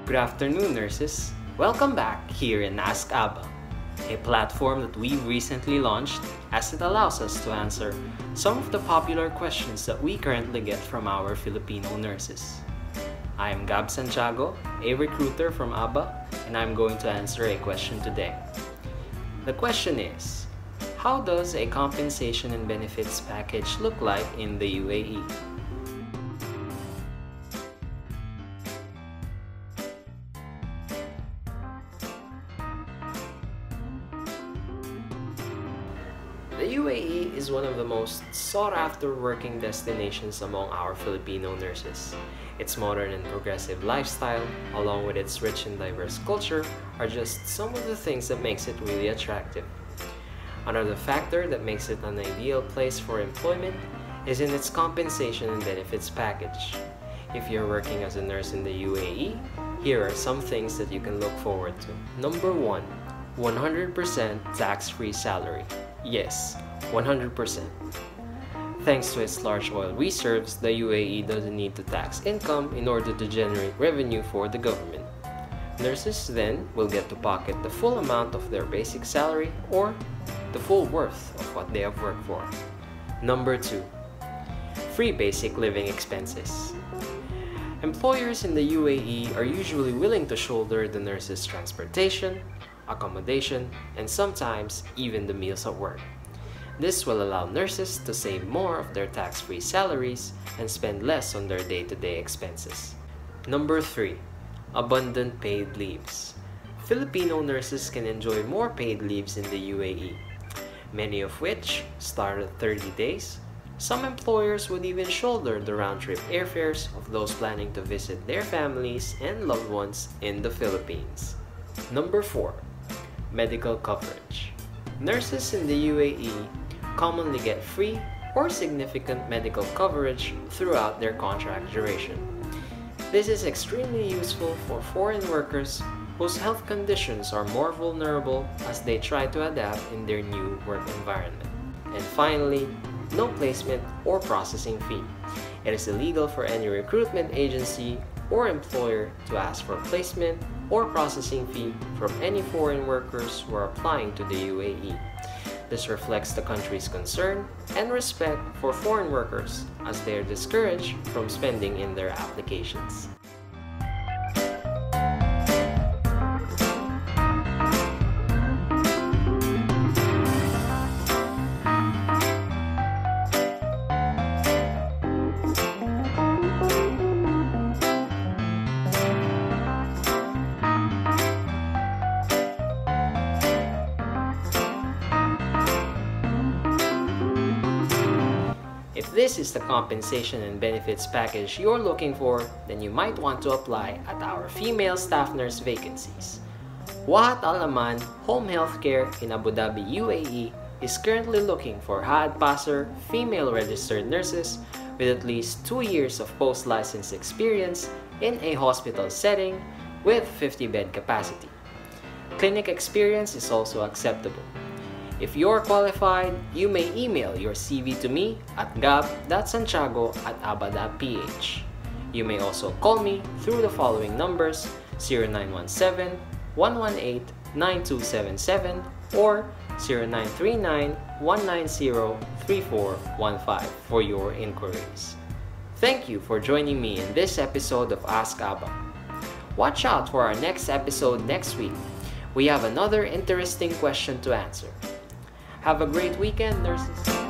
Good afternoon, nurses. Welcome back here in Ask Abba, a platform that we recently launched as it allows us to answer some of the popular questions that we currently get from our Filipino nurses. I am Gab Santiago, a recruiter from Abba, and I'm going to answer a question today. The question is, how does a compensation and benefits package look like in the U.A.E? The U.A.E is one of the most sought-after working destinations among our Filipino nurses. Its modern and progressive lifestyle, along with its rich and diverse culture, are just some of the things that makes it really attractive. Another factor that makes it an ideal place for employment is in its compensation and benefits package. If you're working as a nurse in the U.A.E, here are some things that you can look forward to. Number 1. 100% tax-free salary. Yes, 100%. Thanks to its large oil reserves, the U.A.E doesn't need to tax income in order to generate revenue for the government. Nurses then will get to pocket the full amount of their basic salary or the full worth of what they have worked for. Number 2. Free basic living expenses. Employers in the U.A.E are usually willing to shoulder the nurses' transportation, accommodation, and sometimes even the meals at work. This will allow nurses to save more of their tax-free salaries and spend less on their day-to-day expenses. Number 3. Abundant paid leaves. Filipino nurses can enjoy more paid leaves in the U.A.E, many of which start at 30 days. Some employers would even shoulder the round-trip airfares of those planning to visit their families and loved ones in the Philippines. Number 4. Medical coverage. Nurses in the U.A.E commonly get free or significant medical coverage throughout their contract duration. This is extremely useful for foreign workers whose health conditions are more vulnerable as they try to adapt in their new work environment. And finally, no placement or processing fee. It is illegal for any recruitment agency or employer to ask for placement or processing fee from any foreign workers who are applying to the U.A.E. This reflects the country's concern and respect for foreign workers as they are discouraged from spending in their applications. If this is the compensation and benefits package you're looking for, then you might want to apply at our female staff nurse vacancies. Wahat Al Aman Home Healthcare in Abu Dhabi, U.A.E is currently looking for HAD passer female registered nurses with at least 2 years of post-license experience in a hospital setting with 50-bed capacity. Clinic experience is also acceptable. If you're qualified, you may email your CV to me at gab.santiago@abba.ph. You may also call me through the following numbers: 0917-118-9277 or 0939-190-3415 for your inquiries. Thank you for joining me in this episode of Ask Abba. Watch out for our next episode next week. We have another interesting question to answer. Have a great weekend, nurses!